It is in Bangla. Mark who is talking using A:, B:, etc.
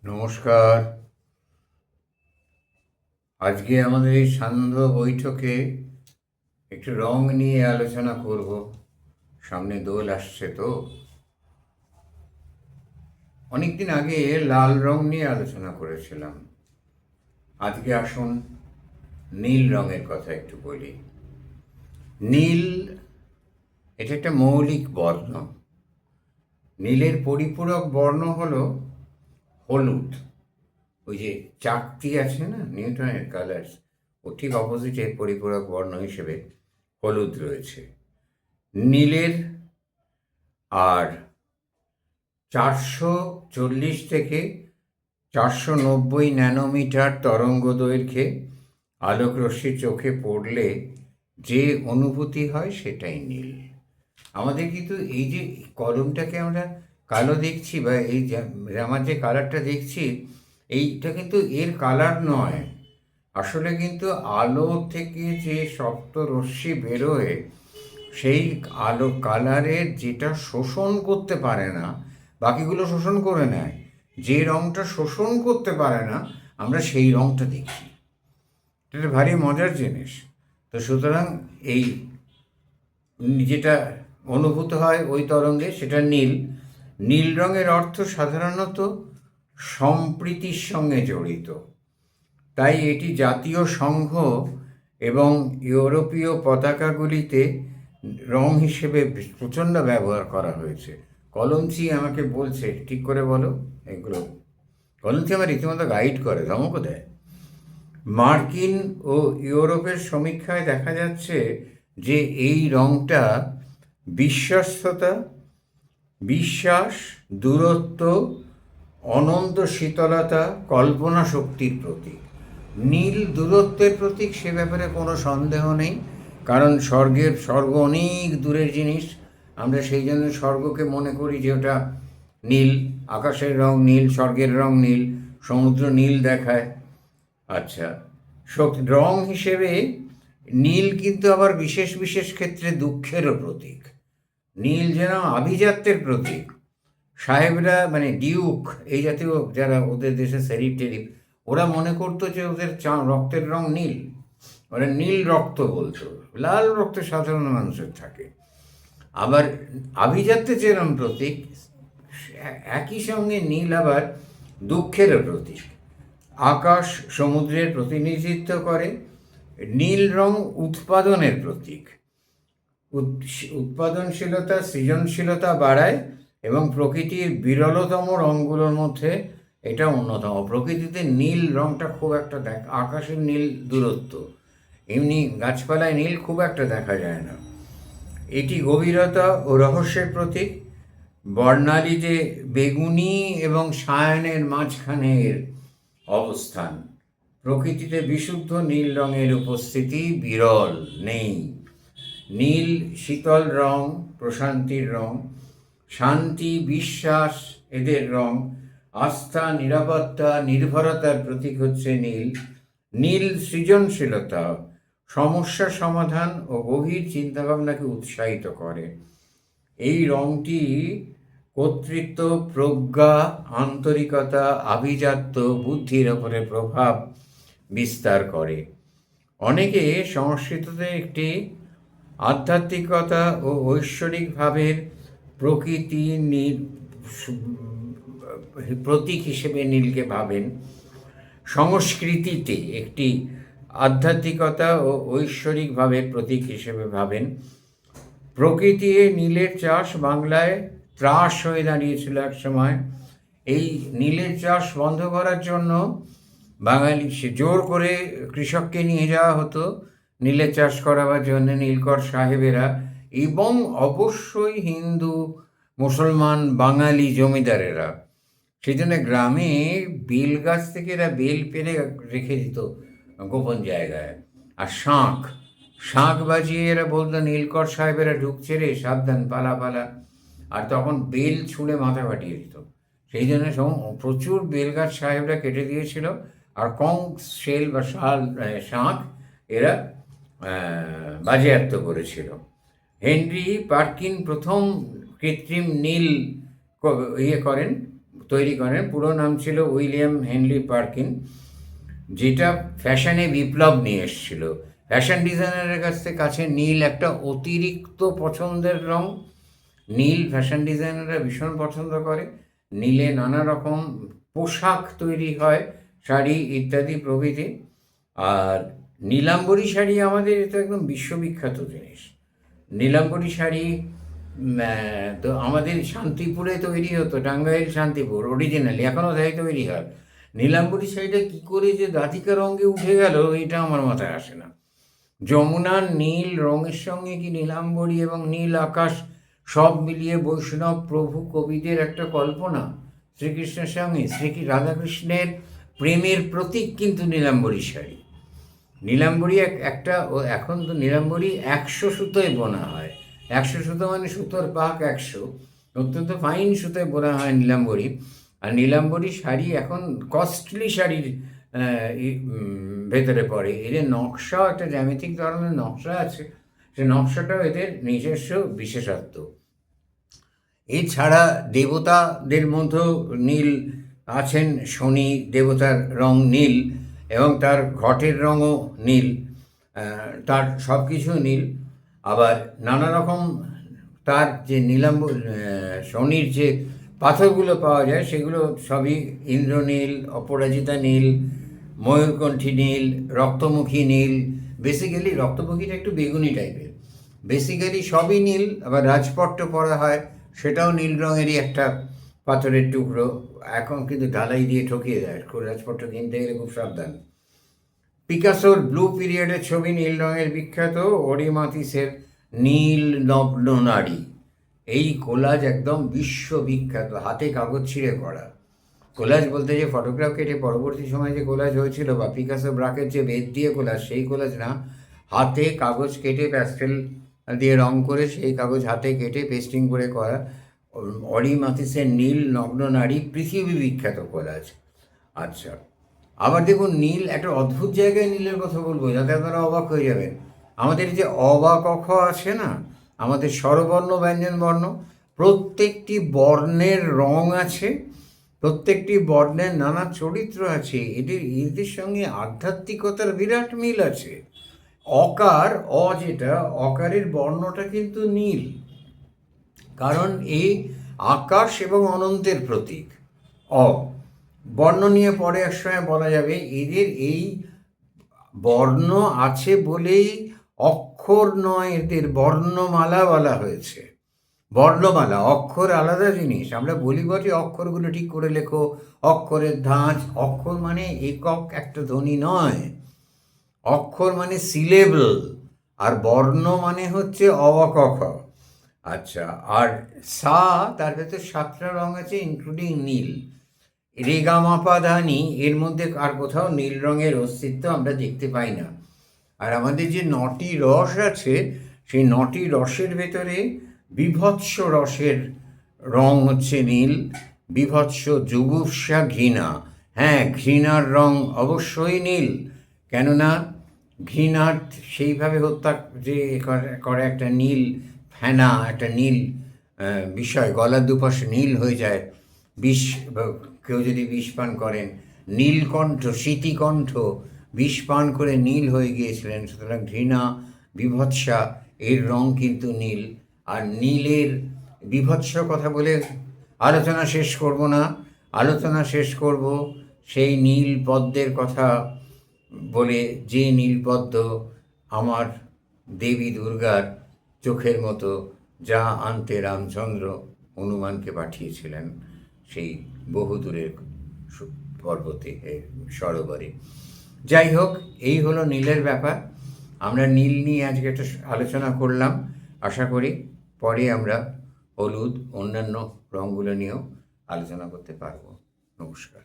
A: নমস্কার। আজকে আমাদের এই সান্ধ্য বৈঠকে একটু রং নিয়ে আলোচনা করব। সামনে দোল আসছে তো। অনেকদিন আগে লাল রং নিয়ে আলোচনা করেছিলাম। আজকে আসুন নীল রঙের কথা একটু বলি। নীল এটা একটা মৌলিক বর্ণ। নীলের পরিপূরক বর্ণ হলো হলুদ। ওই যে চাকতি আছে না, নিউটনের কালার্স, ও ঠিক অপোজিটে পরিপূরক বর্ণ হিসেবে হলুদ রয়েছে নীলের। আর 440 থেকে 490 ন্যানোমিটার তরঙ্গ দৈর্ঘ্যে আলোকরশ্মি চোখে পড়লে যে অনুভূতি হয় সেটাই নীল। আমাদের কিন্তু এই যে কলমটাকে আমরা কালো দেখছি, বা এই আমার যে কালারটা দেখছি, এইটা কিন্তু এর কালার নয়। আসলে কিন্তু আলো থেকে যে সপ্ত রশ্মি বেরোয়, সেই আলো কালারের যেটা শোষণ করতে পারে না, বাকিগুলো শোষণ করে নেয়। যে রঙটা শোষণ করতে পারে না, আমরা সেই রঙটা দেখি। এটা ভারী মজার জিনিস। তো সুতরাং এই যেটা অনুভূত হয় ওই তরঙ্গে, সেটা নীল। নীল রঙের অর্থ সাধারণত সম্প্রীতির সঙ্গে জড়িত। তাই এটি জাতীয় সংঘ এবং ইউরোপীয় পতাকাগুলিতে রং হিসেবে প্রচণ্ড ব্যবহার করা হয়েছে। কলমচি আমাকে বলছে, ঠিক করে বলো এগুলো। কলমচি আমার রীতিমতো গাইড করে, ধমকও দেয়। মার্কিন ও ইউরোপের সমীক্ষায় দেখা যাচ্ছে যে এই রংটা বিশ্বস্ততা, বিশ্বাস, দূরত্ব, অনন্ত শীতলতা, কল্পনা শক্তির প্রতীক। নীল দূরত্বের প্রতীক, সে ব্যাপারে কোনো সন্দেহ নেই। কারণ স্বর্গ অনেক দূরের জিনিস। আমরা সেই জন্য স্বর্গকে মনে করি যে ওটা নীল। আকাশের রং নীল, স্বর্গের রং নীল, সমুদ্র নীল দেখায়। আচ্ছা, রং হিসেবে নীল কিন্তু আবার বিশেষ বিশেষ ক্ষেত্রে দুঃখেরও প্রতীক। নীল যেন আভিজাত্যের প্রতীক। সাহেবরা, মানে ডিউক, এই জাতীয় যারা ওদের দেশে সেরিফ টেরিফ, ওরা মনে করতো যে ওদের রক্তের রং নীল। ওরা নীল রক্ত বলতো। লাল রক্ত সাধারণ মানুষের থাকে। আবার আভিজাত্যের যেরকম প্রতীক, একই সঙ্গে নীল আবার দুঃখেরও প্রতীক। আকাশ সমুদ্রের প্রতিনিধিত্ব করে। নীল রং উৎপাদনের প্রতীক। উৎপাদনশীলতা, সৃজনশীলতা বাড়ায় এবং প্রকৃতির বিরলতম রঙগুলোর মধ্যে এটা অন্যতম। প্রকৃতিতে নীল রঙটা খুব একটা আকাশের নীল দূরত্ব, এমনি গাছপালায় নীল খুব একটা দেখা যায় না। এটি গভীরতা ও রহস্যের প্রতীক। বর্ণালীতে বেগুনি এবং সায়ানের মাঝখানের অবস্থান। প্রকৃতিতে বিশুদ্ধ নীল রঙের উপস্থিতি বিরল, নেই। নীল শীতল রং, প্রশান্তির রং। শান্তি, বিশ্বাস এদের রং। আস্থা, নিরাপত্তা, নির্ভরতার প্রতীক হচ্ছে নীল। নীল সৃজনশীলতা, সমস্যা সমাধান ও গভীর চিন্তাভাবনাকে উৎসাহিত করে। এই রংটি কর্তৃত্ব, প্রজ্ঞা, আন্তরিকতা, আভিজাত্য, বুদ্ধির ওপরে প্রভাব বিস্তার করে। অনেকে সংস্কৃততে একটি আধ্যাত্মিকতা ও ঐশ্বরিক ভাবের প্রকৃতি প্রতীক হিসেবে নীলকে ভাবেন। সংস্কৃতিতে একটি আধ্যাত্মিকতা ও ঐশ্বরিক ভাবের প্রতীক হিসেবে ভাবেন। প্রকৃতি নীলের চাষ বাংলায় ত্রাস হয়ে দাঁড়িয়েছিল এক সময়। এই নীলের চাষ বন্ধ করার জন্য বাঙালি জোর করে কৃষককে নিয়ে যাওয়া হতো নীলের চাষ করাবার জন্য, নীলকর সাহেবেরা, এবং অবশ্যই হিন্দু, মুসলমান, বাঙালি জমিদারেরা। সেই জন্য গ্রামে বেল গাছ থেকে এরা বেল পেরে রেখে দিত গোপন জায়গায়। আর শাঁখ বাজিয়ে এরা বলতো, নীলকর সাহেবেরা ঢুকছে রে, সাবধান, পালা পালা। আর তখন বেল ছুঁড়ে মাথা ফাটিয়ে দিত। সেই জন্য প্রচুর বেলগাছ সাহেবরা কেটে দিয়েছিল। আর কংস, শেল বা শাঁখ এরা বাজেয়াপ্ত করেছিল। হেনরি পার্কিন প্রথম কৃত্রিম নীল করেন তৈরি করেন। পুরো নাম ছিল উইলিয়াম হেনরি পার্কিন, যেটা ফ্যাশনে বিপ্লব নিয়ে এসেছিল। ফ্যাশন ডিজাইনারের কাছে নীল একটা অতিরিক্ত পছন্দের রং। নীল ফ্যাশন ডিজাইনাররা ভীষণ পছন্দ করে। নীলে নানা রকম পোশাক তৈরি হয়, শাড়ি ইত্যাদি প্রভৃতি। আর নীলাম্বরী শাড়ি আমাদের এটা একদম বিশ্ববিখ্যাত জিনিস। নীলাম্বরী শাড়ি তো আমাদের শান্তিপুরে তৈরি হতো, টাঙ্গাইল শান্তিপুর অরিজিনালি, এখনও তাই তৈরি হয়। নীলাম্বরী শাড়িটা কী করে যে রাধিকা রঙে উঠে গেল এটা আমার মাথায় আসে না। যমুনার নীল রঙের সঙ্গে কি নীলাম্বরী এবং নীল আকাশ সব মিলিয়ে বৈষ্ণব প্রভু কবিদের একটা কল্পনা। শ্রীকৃষ্ণের সঙ্গে রাধাকৃষ্ণের প্রেমের প্রতীক কিন্তু নীলাম্বরী শাড়ি। নীলাম্বরী একটা এখন তো নীলাম্বরী 100 সুতোয় বোনা হয়। 100 সুতো মানে সুতোর পাক 100, অত্যন্ত ফাইন সুতোয় বোনা হয় নীলাম্বরী। আর নীলাম্বরী শাড়ি এখন কস্টলি শাড়ির ভেতরে পড়ে। এদের নকশা, একটা জ্যামিতিক ধরনের নকশা আছে, সে নকশাটাও এদের নিজস্ব বিশেষত্ব। এছাড়া দেবতাদের মধ্যেও নীল আছেন। শনি দেবতার রং নীল এবং তার ঘটের রঙও নীল, তার সব কিছু নীল। আবার নানা রকম তার যে শনির যে পাথরগুলো পাওয়া যায় সেগুলো সবই ইন্দ্রনীল, অপরাজিতা নীল, ময়ূরকণ্ঠী নীল, রক্তমুখী নীল। বেসিক্যালি রক্তমুখীটা একটু বেগুনি টাইপের, বেসিক্যালি সবই নীল। আবার রাজপট্ট পরা হয়, সেটাও নীল রঙেরই একটা পাথরের টুকরো। এখন কিন্তু ঢালাই দিয়ে ঠকিয়ে দেয়, রাজপট্ট কিনতে গেলে খুব সাবধান। পিকাসোর ব্লু পিরিয়ডের ছবি নীল রঙের বিখ্যাত। ওরি মাতিসের নীল নগ্ন নারী, এই কোলাজ একদম বিশ্ববিখ্যাত, হাতে কাগজ ছিঁড়ে করা। কোলাজ বলতে যে ফটোগ্রাফ কেটে পরবর্তী সময় যে কোলাজ হয়েছিল, বা পিকাসো ব্রাকের যে বেদ দিয়ে কোলাজ, সেই কোলাজ না, হাতে কাগজ কেটে প্যাস্টেল দিয়ে রং করে সেই কাগজ হাতে কেটে পেস্টিং করে করা। অরি মাতিসের নীল নগ্ন নারী পৃথিবী বিখ্যাত কোলাজ। আচ্ছা, আবার দেখুন নীল একটা অদ্ভুত জায়গায় নীলের কথা বলবো, যাতে আপনারা অবাক হয়ে যাবেন। আমাদের যে অবা ক খ আছে না, আমাদের স্বরবর্ণ ব্যঞ্জন বর্ণ, প্রত্যেকটি বর্ণের রং আছে, প্রত্যেকটি বর্ণের নানা চরিত্র আছে। এদের সঙ্গে আধ্যাত্মিকতার বিরাট মিল আছে। অকার, যেটা অকারের বর্ণটা কিন্তু নীল, কারণ এই আকাশ এবং অনন্তের প্রতীক। বর্ণ নিয়ে পরে এক সময় বলা যাবে। এদের এই বর্ণ আছে বলেই অক্ষর নয়, এদের বর্ণমালা বলা হয়েছে। বর্ণমালা, অক্ষর আলাদা জিনিস। আমরা বলি বটে অক্ষরগুলো ঠিক করে লেখো, অক্ষরের ধাঁচ। অক্ষর মানে একক একটা ধ্বনি নয়, অক্ষর মানে সিলেবল, আর বর্ণ মানে হচ্ছে অ ক খ। আচ্ছা, আর সা, তার ভেতর 7টা রং আছে ইনক্লুডিং নীল। রেগামাপাধানি, এর মধ্যে আর কোথাও নীল রঙের অস্তিত্ব আমরা দেখতে পাই না। আর আমাদের যে 9টি রস আছে, সেই 9টি রসের ভেতরে বিভৎস রসের রং হচ্ছে নীল। বিভৎস, জুগুপ্সা, ঘৃণা। হ্যাঁ, ঘৃণার রং অবশ্যই নীল, কেননা ঘৃণার সেইভাবে হত্যা যে করে একটা নীল ফেনা, একটা নীল বিষয়, গলার দুপাশে নীল হয়ে যায় বিষ, কেউ যদি বিষ পান করেন। নীলকণ্ঠ, স্মৃতিকণ্ঠ বিষ পান করে নীল হয়ে গিয়েছিলেন। সুতরাং ঘৃণা, বিভৎসা, এর রং কিন্তু নীল। আর নীলের বিভৎস কথা বলে আলোচনা শেষ করব না, আলোচনা শেষ করব সেই নীল পদ্মের কথা বলে, যে নীলপদ্ম আমার দেবী দুর্গার চোখের মতো, যা আনতে রামচন্দ্র হনুমানকে পাঠিয়েছিলেন সেই বহুদূরের পর্বতে, সরোবরে। যাই হোক, এই হলো নীলের ব্যাপার। আমরা নীল নিয়ে আজকে একটা আলোচনা করলাম। আশা করি পরে আমরা হলুদ, অন্যান্য রঙগুলো নিয়েও আলোচনা করতে পারব। নমস্কার।